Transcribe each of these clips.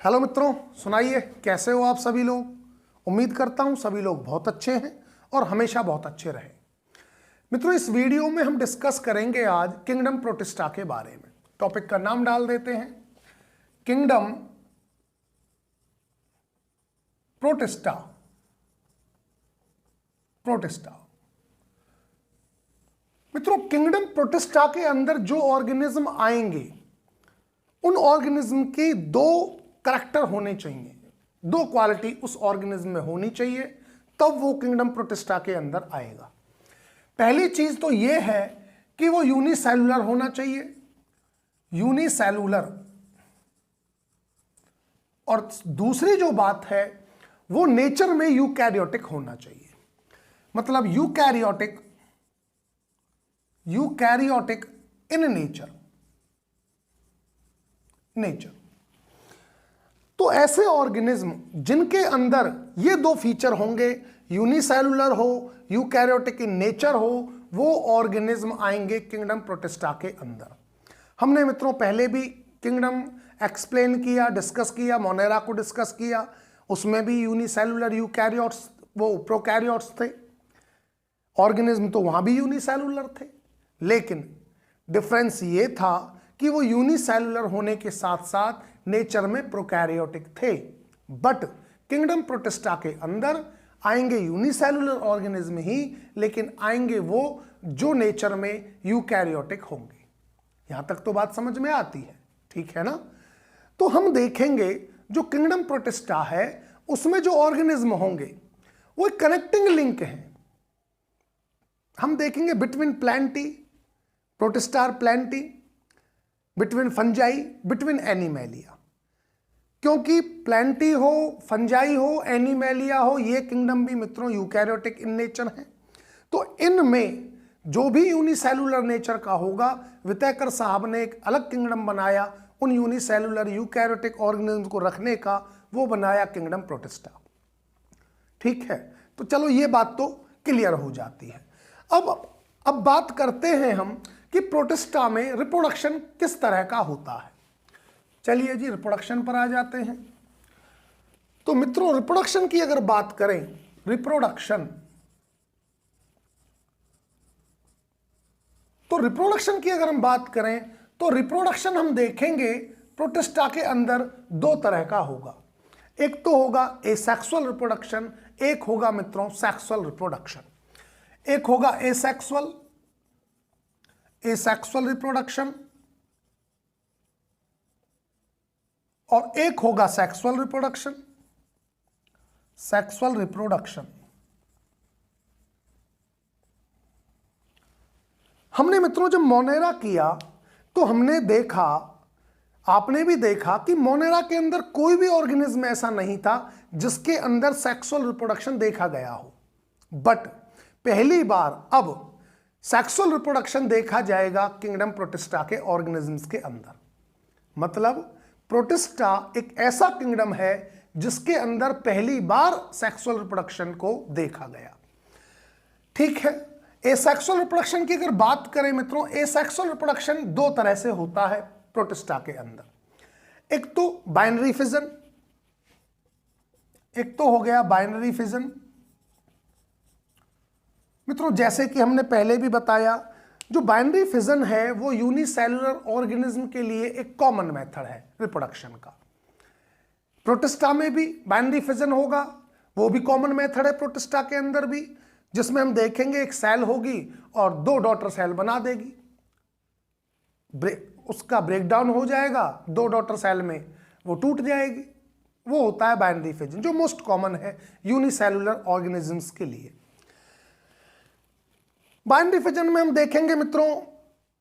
Hello मित्रों, सुनाइए कैसे हो आप सभी लोग। उम्मीद करता हूं सभी लोग बहुत अच्छे हैं और हमेशा बहुत अच्छे रहें। मित्रों, इस वीडियो में हम डिस्कस करेंगे आज किंगडम प्रोटिस्टा के बारे में। टॉपिक का नाम डाल देते हैं किंगडम प्रोटिस्टा। मित्रों, किंगडम प्रोटिस्टा के अंदर जो ऑर्गेनिज्म आएंगे उन ऑर्गेनिज्म की दो करैक्टर होने चाहिए, दो क्वालिटी उस ऑर्गेनिज्म में होनी चाहिए, तब वो किंगडम प्रोटिस्टा के अंदर आएगा। पहली चीज तो ये है कि वो यूनिसेलुलर होना चाहिए, यूनिसेलुलर। और दूसरी जो बात है वो नेचर में यूकैरियोटिक होना चाहिए। मतलब यूकैरियोटिक इन नेचर। तो ऐसे ऑर्गेनिज्म जिनके अंदर ये दो फीचर होंगे, यूनिसेलुलर हो, यूकैरियोटिक इन नेचर हो, वो ऑर्गेनिज्म आएंगे किंगडम प्रोटिस्टा के अंदर। हमने मित्रों पहले भी किंगडम एक्सप्लेन किया, डिस्कस किया, मोनेरा को डिस्कस किया। उसमें भी यूनिसेलुलर यूकैरियोट्स, वो प्रोकैरियोट्स थे ऑर्गेनिज्म, तो वहां भी यूनिसेलुलर थे। लेकिन डिफरेंस ये था कि वो यूनिसेलुलर होने के साथ साथ नेचर में प्रोकैरियोटिक थे। बट किंगडम प्रोटिस्टा के अंदर आएंगे यूनिसेलुलर ऑर्गेनिज्म ही, लेकिन आएंगे वो जो नेचर में यूकैरियोटिक होंगे। यहां तक तो बात समझ में आती है, ठीक है ना। तो हम देखेंगे जो किंगडम प्रोटिस्टा है उसमें जो ऑर्गेनिज्म होंगे वो कनेक्टिंग लिंक है। हम देखेंगे between Plantae, protista Plantae, between fungi, between animalia. क्योंकि प्लांटी हो, फंजाई हो, एनिमेलिया हो, ये किंगडम भी मित्रों यूकैरियोटिक इन नेचर है। तो इनमें जो भी यूनिसेलुलर नेचर का होगा, विटेकर साहब ने एक अलग किंगडम बनाया उन यूनिसेलुलर यूकैरियोटिक ऑर्गेनिज्म को रखने का, वो बनाया किंगडम प्रोटिस्टा। ठीक है, तो चलो ये बात तो क्लियर हो जाती है। अब बात करते हैं हम कि प्रोटिस्टा में रिप्रोडक्शन किस तरह का होता है। चलिए जी, रिप्रोडक्शन पर आ जाते हैं। तो मित्रों, रिप्रोडक्शन की अगर बात करें, रिप्रोडक्शन की अगर हम बात करें तो रिप्रोडक्शन हम देखेंगे प्रोटिस्टा के अंदर दो तरह का होगा। एक तो होगा एसेक्सुअल रिप्रोडक्शन, एक होगा मित्रों सेक्सुअल रिप्रोडक्शन। एक होगा एसेक्सुअल रिप्रोडक्शन और एक होगा सेक्सुअल रिप्रोडक्शन। हमने मित्रों जब मोनेरा किया तो हमने देखा, आपने भी देखा कि मोनेरा के अंदर कोई भी ऑर्गेनिज्म ऐसा नहीं था जिसके अंदर सेक्सुअल रिप्रोडक्शन देखा गया हो। बट पहली बार अब सेक्सुअल रिप्रोडक्शन देखा जाएगा किंगडम प्रोटिस्टा के ऑर्गेनिजम्स के अंदर। मतलब प्रोटिस्टा एक ऐसा किंगडम है जिसके अंदर पहली बार सेक्सुअल रिप्रोडक्शन को देखा गया। ठीक है, एसेक्सुअल रिप्रोडक्शन की अगर बात करें मित्रों, एसेक्सुअल रिप्रोडक्शन दो तरह से होता है प्रोटिस्टा के अंदर। एक तो बाइनरी फिजन, एक तो हो गया बाइनरी फिजन। मित्रों जैसे कि हमने पहले भी बताया, जो बाइनरी फिजन है वो यूनिसेलुलर ऑर्गेनिज्म के लिए एक कॉमन मेथड है रिप्रोडक्शन का। प्रोटिस्टा में भी बाइनरी फिजन होगा, वो भी कॉमन मेथड है प्रोटिस्टा के अंदर भी, जिसमें हम देखेंगे एक सेल होगी और दो डॉटर सेल बना देगी, उसका ब्रेकडाउन हो जाएगा, दो डॉटर सेल में वो टूट जाएगी। वो होता है बाइनरी फिजन, जो मोस्ट कॉमन है यूनिसेलुलर ऑर्गेनिजम्स के लिए। बाइनरी फिजन में हम देखेंगे मित्रों,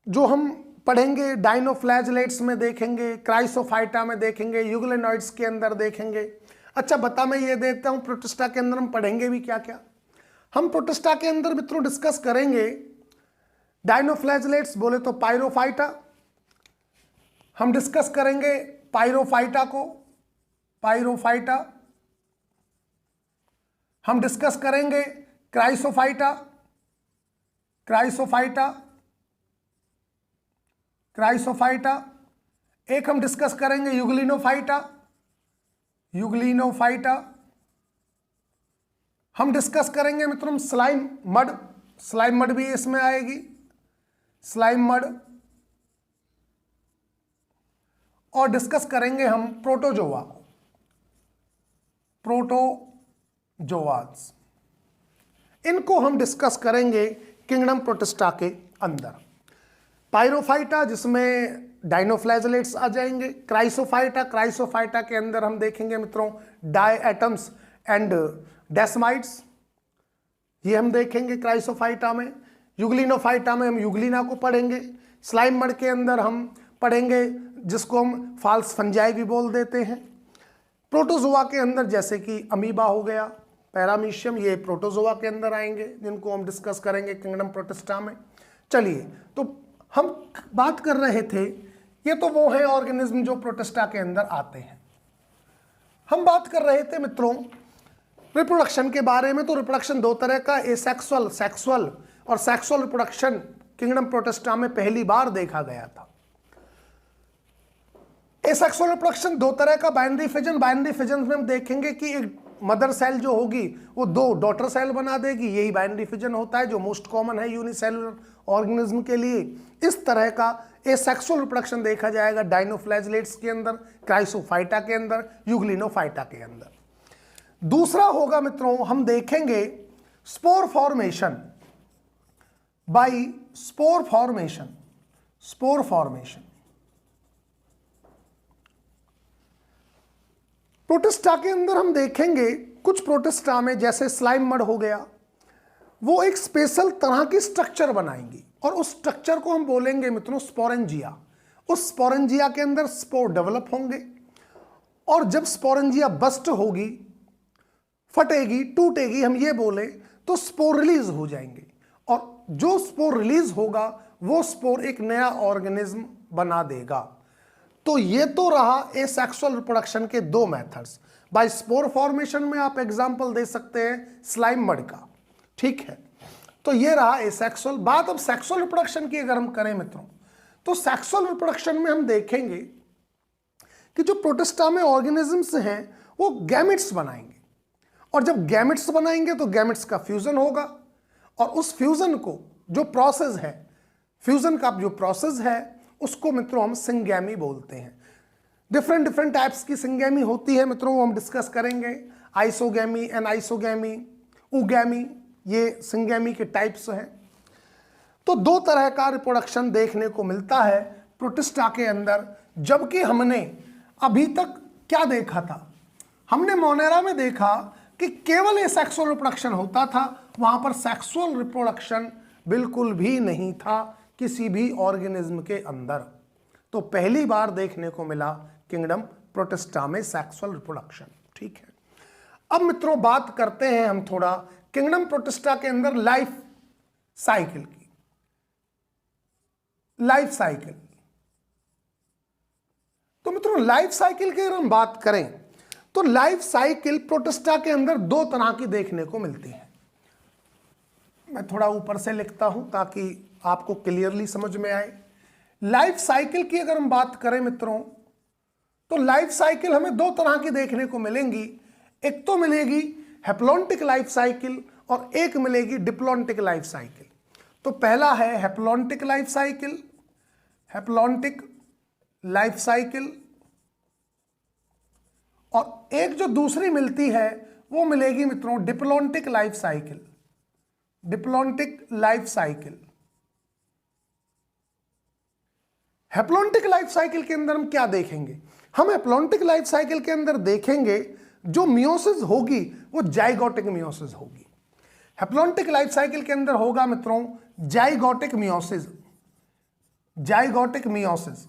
जो हम पढ़ेंगे डाइनोफ्लैजेलेट्स में देखेंगे, क्राइसोफाइटा में देखेंगे, यूग्लेनॉइड्स के अंदर देखेंगे। अच्छा बता मैं ये देता हूं प्रोटिस्टा के अंदर हम पढ़ेंगे भी क्या क्या। हम प्रोटिस्टा के अंदर मित्रों डिस्कस करेंगे डाइनोफ्लैजेलेट्स, बोले तो पायरोफाइटा। हम डिस्कस करेंगे पायरोफाइटा को, पायरोफाइटा। हम डिस्कस करेंगे क्राइसोफाइटा, क्राइसोफाइटा। एक हम डिस्कस करेंगे यूग्लिनोफाइटा, यूग्लिनोफाइटा। हम डिस्कस करेंगे मित्रों स्लाइम मड, स्लाइम मड भी इसमें आएगी, स्लाइम मड। और डिस्कस करेंगे हम प्रोटोजोआ को, प्रोटोजोआस, इनको हम डिस्कस करेंगे किंगडम प्रोटिस्टा के अंदर। पायरोफाइटा जिसमें डाइनोफ्लैजलेट्स आ जाएंगे, क्राइसोफाइटा, क्राइसोफाइटा के अंदर हम देखेंगे मित्रों डायएटम्स एंड डेस्माइड्स, ये हम देखेंगे क्राइसोफाइटा में। यूग्लिनोफाइटा में हम यूग्लिना को पढ़ेंगे। स्लाइम मड के अंदर हम पढ़ेंगे जिसको हम फाल्स फंजाई भी बोल देते हैं। प्रोटोजोआ के अंदर जैसे कि अमीबा हो गया, पैरामीशियम, ये प्रोटोजोआ के अंदर आएंगे जिनको हम डिस्कस करेंगे किंगडम प्रोटिस्टा में। चलिए, तो हम बात कर रहे थे, ये तो वो है ऑर्गेनिज्म जो प्रोटिस्टा के अंदर आते हैं। हम बात कर रहे थे मित्रों रिप्रोडक्शन के बारे में। तो रिप्रोडक्शन दो तरह का, एसेक्सुअल, सेक्सुअल और सेक्सुअल रिप्रोडक्शन किंगडम प्रोटिस्टा में पहली बार देखा गया था। एसेक्सुअल रिप्रोडक्शन दो तरह का, बाइनरी फिजन। बाइनरी फिजन में हम देखेंगे कि एक मदर सेल जो होगी वो दो डॉटर सेल बना देगी, यही बाइनरी फिजन होता है जो मोस्ट कॉमन है यूनिसेलुलर ऑर्गेनिज्म के लिए। इस तरह का एसेक्सुअल रिप्रोडक्शन देखा जाएगा डाइनोफ्लैजलेट्स के अंदर, क्राइसोफाइटा के अंदर, यूग्लिनोफाइटा के अंदर। दूसरा होगा मित्रों, हम देखेंगे spore formation by spore formation, spore formation. Protista के अंदर हम देखेंगे कुछ प्रोटिस्टा में जैसे स्लाइम मड हो गया, वो एक स्पेशल तरह की स्ट्रक्चर बनाएंगी और उस स्ट्रक्चर को हम बोलेंगे मित्रों स्पोरेंजिया। उस स्पोरेंजिया के अंदर स्पोर डेवलप होंगे और जब स्पोरेंजिया बस्ट होगी, फटेगी, टूटेगी, हम ये बोले तो स्पोर रिलीज हो जाएंगे और जो स्पोर रिलीज होगा वो स्पोर एक नया ऑर्गेनिज्म बना देगा। तो ये तो रहा एसेक्सुअल रिप्रोडक्शन के दो मेथड्स। बाय स्पोर फॉर्मेशन में आप एग्जांपल दे सकते हैं स्लाइम मड का, ठीक है। तो ये रहा एसेक्सुअल। बात अब सेक्सुअल रिप्रोडक्शन की अगर हम करें मित्रों, तो सेक्सुअल रिप्रोडक्शन में हम देखेंगे कि जो प्रोटिस्टा में ऑर्गेनिजम्स हैं वो गैमेट्स बनाएंगे और जब गैमेट्स बनाएंगे तो गैमेट्स का फ्यूजन होगा और उस फ्यूजन को जो प्रोसेस है, फ्यूजन का जो प्रोसेस है उसको मित्रों हम सिंगैमी बोलते हैं। डिफरेंट डिफरेंट टाइप्स की सिंगैमी होती है मित्रों, वो हम डिस्कस करेंगे। आइसोगैमी, एनाइसोगैमी, उगैमी, ये सिंगैमी के टाइप्स हैं। तो दो तरह का रिप्रोडक्शन देखने को मिलता है प्रोटिस्टा के अंदर। जबकि हमने अभी तक क्या देखा था, हमने मोनेरा में देखा कि केवल एसेक्सुअल रिप्रोडक्शन होता था, वहां पर सेक्सुअल रिप्रोडक्शन बिल्कुल भी नहीं था किसी भी ऑर्गेनिज्म के अंदर। तो पहली बार देखने को मिला किंगडम प्रोटिस्टा में सेक्सुअल रिप्रोडक्शन, ठीक है। अब मित्रों बात करते हैं हम थोड़ा किंगडम प्रोटिस्टा के अंदर लाइफ साइकिल की। लाइफ साइकिल, तो मित्रों लाइफ साइकिल की अगर हम बात करें तो लाइफ साइकिल प्रोटिस्टा के अंदर दो तरह की देखने को मिलती है। मैं थोड़ा ऊपर से लिखता हूं ताकि आपको क्लियरली समझ में आए। लाइफ साइकिल की अगर हम बात करें मित्रों, तो लाइफ साइकिल हमें दो तरह की देखने को मिलेंगी। एक तो मिलेगी हैप्लॉन्टिक लाइफ साइकिल और एक मिलेगी डिप्लॉन्टिक लाइफ साइकिल। तो पहला है haplontic life cycle, haplontic life cycle, और एक जो दूसरी मिलती है वो मिलेगी मित्रों diplontic life cycle, diplontic life cycle. Haplontic life cycle के अंदर हम क्या देखेंगे, हम हैप्लॉन्टिक लाइफ साइकिल के अंदर देखेंगे जो मियोसिस होगी वो जाइगोटिक मियोसिस होगी। हैप्लॉन्टिक लाइफ साइकिल के अंदर होगा मित्रों जाइगोटिक मियोसिस, जाइगोटिक मियोसिस।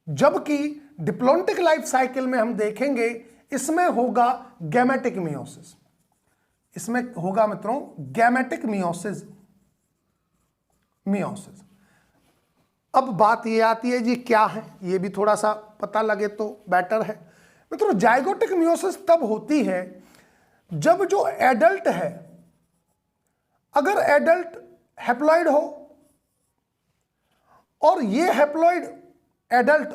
जबकि डिप्लॉन्टिक लाइफ साइकिल में हम देखेंगे इसमें होगा गैमेटिक मियोसिस, इसमें होगा मित्रों गैमेटिक मियोसिस, मियोसिस। अब बात ये आती है जी क्या है, ये भी थोड़ा सा पता लगे तो बेटर है मित्रों। जाइगोटिक मियोसिस तब होती है जब जो एडल्ट है, अगर एडल्ट हैप्लॉइड हो और ये हैप्लॉइड एडल्ट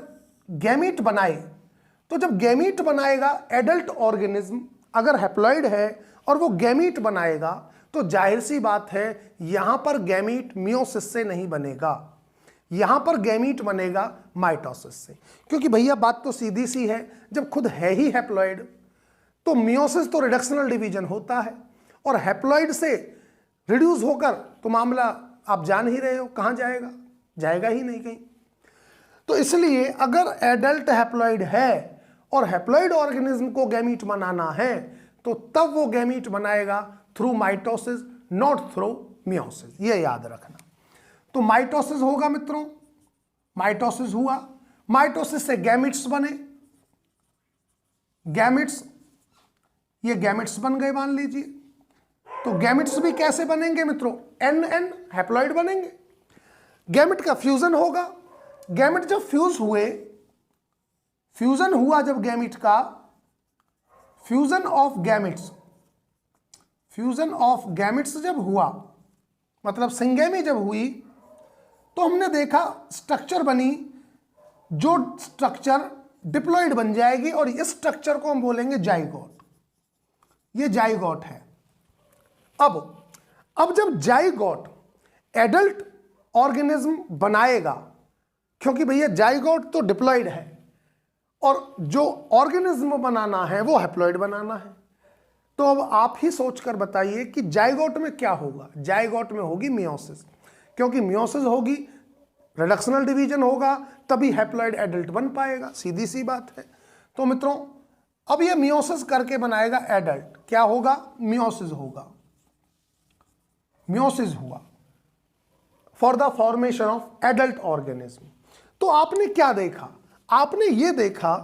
गैमीट बनाए तो जब गैमीट बनाएगा एडल्ट ऑर्गेनिज्म, अगर हैप्लॉइड है और वो गैमीट बनाएगा, तो जाहिर सी बात है यहां पर गैमीट मियोसिस से नहीं बनेगा, यहां पर गैमीट बनेगा माइटोसिस से। क्योंकि भैया बात तो सीधी सी है, जब खुद है ही हैप्लॉइड तो मियोसिस तो रिडक्शनल डिवीजन होता है, और हैप्लॉइड से रिड्यूस होकर तो मामला आप जान ही रहे हो कहां जाएगा, जाएगा ही नहीं कहीं। तो इसलिए अगर एडल्ट हैप्लॉइड है और हैप्लॉइड ऑर्गेनिज्म को गैमीट बनाना है, तो तब वो गैमीट बनाएगा through mitosis, not through meiosis, ये याद रखना। तो माइटोसिस होगा मित्रों, माइटोसिस हुआ, माइटोसिस से गैमिट्स बने, गैमिट्स, ये गैमिट्स बन गए मान लीजिए। तो गैमिट्स भी कैसे बनेंगे मित्रों, एन एन हैप्लॉइड बनेंगे। गैमिट का फ्यूजन होगा, गैमिट जब फ्यूज हुए, फ्यूजन हुआ जब गैमिट का, fusion of gametes, fusion of gametes जब हुआ, मतलब सिंगेमी जब हुई, तो हमने देखा स्ट्रक्चर बनी, जो स्ट्रक्चर डिप्लॉइड बन जाएगी, और इस स्ट्रक्चर को हम बोलेंगे जाइगोट। ये जाइगोट है। अब जब जाइगोट एडल्ट ऑर्गेनिज्म बनाएगा, क्योंकि भैया जाइगोट तो डिप्लॉइड है और जो ऑर्गेनिज्म बनाना है वो हैप्लॉइड बनाना है, तो अब आप ही सोचकर बताइए कि जाइगोट में क्या होगा। जाइगोट में होगी मियोसिस, क्योंकि मियोसिस होगी, रिडक्शनल डिवीजन होगा, तभी हैप्लॉइड एडल्ट बन पाएगा, सीधी सी बात है। तो मित्रों अब ये मियोसिस करके बनाएगा एडल्ट, क्या होगा, मियोसिस होगा, मियोसिस हुआ for the formation of adult organism. तो आपने क्या देखा, आपने ये देखा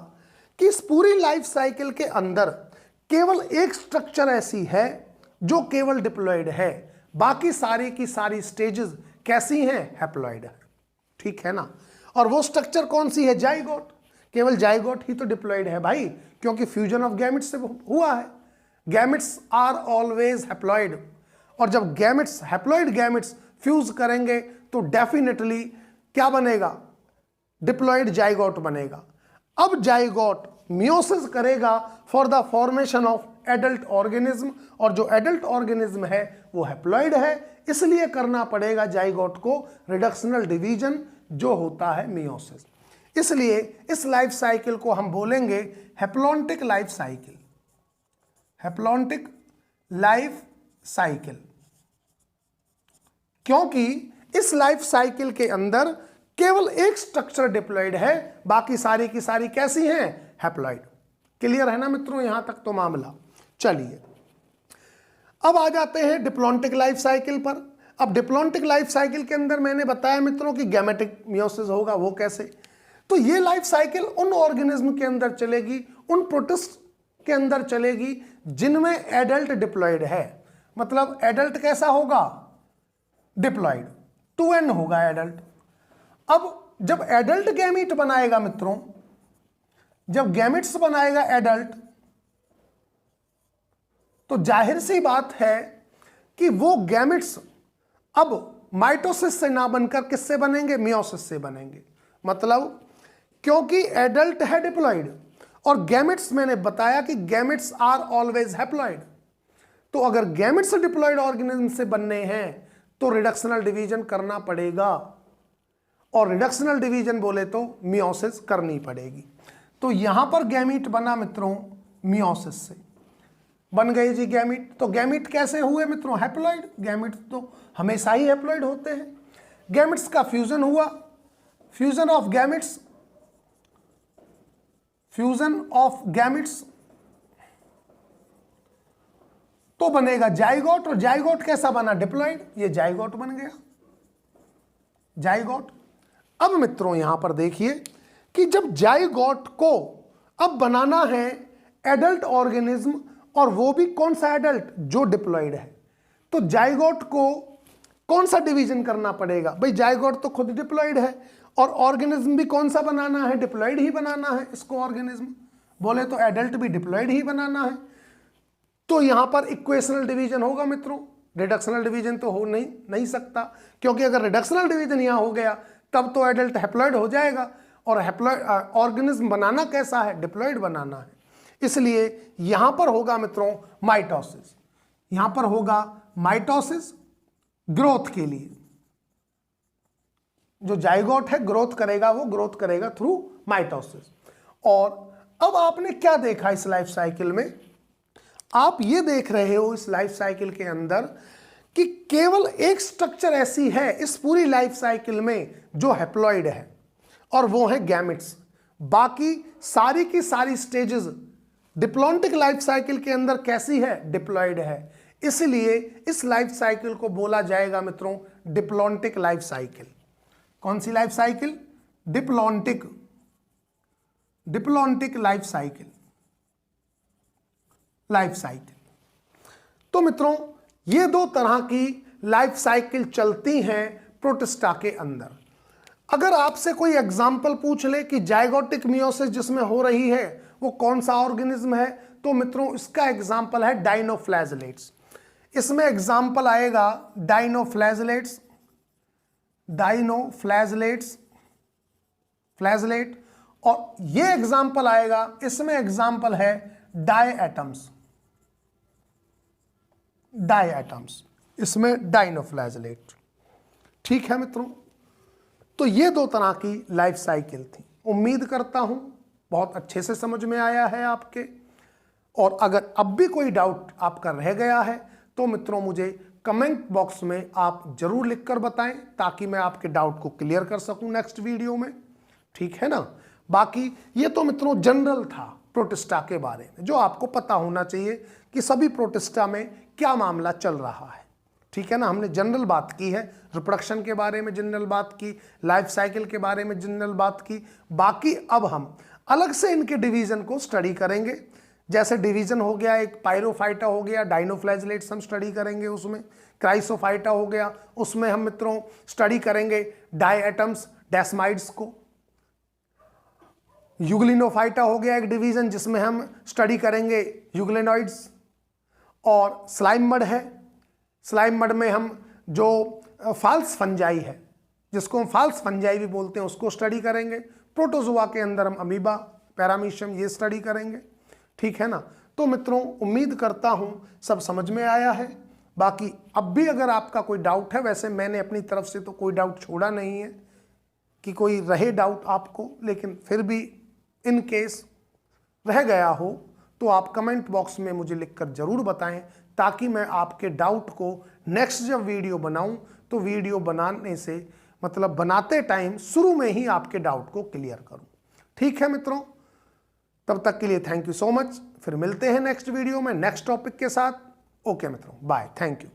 कि इस पूरी लाइफ साइकिल के अंदर केवल एक स्ट्रक्चर ऐसी है जो केवल डिप्लॉइड है, बाकी सारी की सारी स्टेजेस कैसी हैं, हैप्लॉइड है, ठीक है ना। और वो स्ट्रक्चर कौन सी है, जाइगोट, केवल जाइगोट ही तो डिप्लॉइड है भाई, क्योंकि फ्यूजन ऑफ गैमेट्स से हुआ है। गैमेट्स आर ऑलवेज हैप्लॉइड, और जब गैमेट्स, हैप्लॉइड गैमेट्स फ्यूज करेंगे तो डेफिनेटली क्या बनेगा, डिप्लॉइड जाइगोट बनेगा। अब जाइगोट मियोसिस करेगा for the formation of adult organism, और जो एडल्ट ऑर्गेनिज्म है वो हैप्लॉइड है, इसलिए करना पड़ेगा जाइगोट को रिडक्शनल डिवीजन जो होता है मियोसिस। इसलिए इस लाइफ साइकिल को हम बोलेंगे haplontic life cycle, haplontic life cycle, क्योंकि इस लाइफ साइकिल के अंदर केवल एक स्ट्रक्चर डिप्लॉइड है, बाकी सारी की सारी कैसी हैं, हैप्लॉइड। क्लियर है ना मित्रों, यहां तक तो मामला। चलिए अब आ जाते हैं डिप्लॉन्टिक लाइफ साइकिल पर। अब डिप्लॉन्टिक लाइफ साइकिल के अंदर मैंने बताया मित्रों कि गैमेटिक मियोसिस होगा, वो कैसे, तो ये लाइफ साइकिल उन ऑर्गेनिज्म के अंदर चलेगी, उन प्रोटिस्ट के अंदर चलेगी जिनमें एडल्ट डिप्लॉइड है। मतलब एडल्ट कैसा होगा, डिप्लॉइड, 2n होगा एडल्ट। अब जब एडल्ट गैमीट बनाएगा मित्रों, जब गैमिट्स बनाएगा एडल्ट, तो जाहिर सी बात है कि वो गैमिट्स अब माइटोसिस से ना बनकर किससे बनेंगे, मियोसिस से बनेंगे। मतलब क्योंकि एडल्ट है डिप्लॉइड, और गैमिट्स मैंने बताया कि गैमिट्स आर ऑलवेज हैप्लॉइड, तो अगर गैमिट्स डिप्लॉइड ऑर्गेनिज्म से बनने हैं तो रिडक्शनल डिवीजन करना पड़ेगा, और रिडक्शनल डिवीजन बोले तो मियोसिस करनी पड़ेगी। तो यहां पर गैमीट बना मित्रों मियोसिस से, बन गए जी गैमीट। तो गैमीट कैसे हुए मित्रों, हैप्लॉइड, गैमीट तो हमेशा ही हैप्लॉइड होते हैं। गैमिट्स का फ्यूजन हुआ, fusion of gametes, fusion of gametes तो बनेगा जाइगोट, और जाइगोट कैसा बना, डिप्लॉइड, ये जाइगोट बन गया, जाइगोट। अब मित्रों यहां पर देखिए कि जब जाइगोट को अब बनाना है एडल्ट ऑर्गेनिज्म, और वो भी कौन सा एडल्ट, जो डिप्लॉइड है, तो जाइगोट को कौन सा डिवीजन करना पड़ेगा, भाई जाइगोट तो खुद डिप्लॉइड है, और ऑर्गेनिज्म भी कौन सा बनाना है, डिप्लॉइड ही बनाना है इसको, ऑर्गेनिज्म बोले तो एडल्ट भी डिप्लॉइड ही बनाना है। तो यहां पर इक्वेशनल डिवीजन होगा मित्रों, रिडक्शनल डिवीजन तो हो नहीं सकता, क्योंकि अगर रिडक्शनल डिवीजन यहां हो गया तब तो एडल्ट हैप्लॉइड हो जाएगा, और हैप्लॉइड ऑर्गेनिज्म बनाना कैसा है, डिप्लॉइड बनाना है। इसलिए यहां पर होगा मित्रों माइटोसिस, यहां पर होगा माइटोसिस ग्रोथ के लिए। जो जाइगोट है ग्रोथ करेगा, वो ग्रोथ करेगा थ्रू माइटोसिस। और अब आपने क्या देखा इस लाइफ साइकिल में, आप ये देख रहे हो इस लाइफ साइकिल के अंदर कि केवल एक स्ट्रक्चर ऐसी है इस पूरी लाइफ साइकिल में जो हैप्लॉइड है, और वो है गैमेट्स। बाकी सारी की सारी स्टेजेस डिप्लॉन्टिक लाइफ साइकिल के अंदर कैसी है, डिप्लॉइड है। इसलिए इस लाइफ साइकिल को बोला जाएगा मित्रों डिप्लॉन्टिक लाइफ साइकिल। कौन सी life cycle, diplontic, diplontic life cycle, life cycle. तो मित्रों ये दो तरह की लाइफ साइकिल चलती हैं प्रोटिस्टा के अंदर। अगर आपसे कोई एग्जाम्पल पूछ ले कि जाइगोटिक मियोसिस जिसमें हो रही है वो कौन सा ऑर्गेनिज्म है, तो मित्रों इसका एग्जाम्पल है डाइनोफ्लैजलेट्स। इसमें एग्जाम्पल आएगा डाइनोफ्लैजलेट्स, डाइनोफ्लैजलेट्स, फ्लैजलेट। और ये एग्जाम्पल आएगा, इसमें एग्जाम्पल है डाई एटम्स, डाई एटम्स, इसमें डाइनोफ्लैजलेट। ठीक है मित्रों, तो ये दो तरह की लाइफ साइकिल थी। उम्मीद करता हूं बहुत अच्छे से समझ में आया है आपके। और अगर अब भी कोई डाउट आपका रह गया है तो मित्रों मुझे कमेंट बॉक्स में आप जरूर लिखकर बताएं, ताकि मैं आपके डाउट को क्लियर कर सकूं नेक्स्ट वीडियो में। ठीक है ना। बाकी ये तो मित्रों जनरल था प्रोटिस्टा के बारे में, जो आपको पता होना चाहिए कि सभी प्रोटिस्टा में क्या मामला चल रहा है। ठीक है ना। हमने जनरल बात की है, रिप्रोडक्शन के बारे में जनरल बात की, लाइफ साइकिल के बारे में जनरल बात की। बाकी अब हम अलग से इनके डिवीजन को स्टडी करेंगे। जैसे डिवीजन हो गया, एक पायरोफाइटा हो गया, डाइनोफ्लैजलेट्स हम स्टडी करेंगे, उसमें क्राइसोफाइटा हो गया, उसमें हम मित्रों स्टडी करेंगे डाई एटम्स, डेस्माइड्स को। यूग्लिनोफाइटा हो गया एक डिवीजन, जिसमें हम स्टडी करेंगे यूग्लिनॉइड्स। और स्लाइम मड है, स्लाइम मड में हम जो फाल्स फंजाई है, जिसको हम फाल्स फंजाई भी बोलते हैं, उसको स्टडी करेंगे। प्रोटोजोआ के अंदर हम अमीबा, पैरामीशियम ये स्टडी करेंगे। ठीक है ना। तो मित्रों उम्मीद करता हूं सब समझ में आया है। बाकी अब भी अगर आपका कोई डाउट है, वैसे मैंने अपनी तरफ से तो कोई डाउट छोड़ा नहीं है कि कोई रहे डाउट आपको, लेकिन फिर भी इन केस रह गया हो तो आप कमेंट बॉक्स में मुझे लिखकर जरूर बताएं, ताकि मैं आपके डाउट को नेक्स्ट जब वीडियो बनाऊं तो वीडियो बनाने से मतलब बनाते टाइम शुरू में ही आपके डाउट को क्लियर करूं। ठीक है मित्रों, तब तक के लिए थैंक यू सो मच। फिर मिलते हैं नेक्स्ट वीडियो में नेक्स्ट टॉपिक के साथ। ओके मित्रों, बाय, थैंक यू।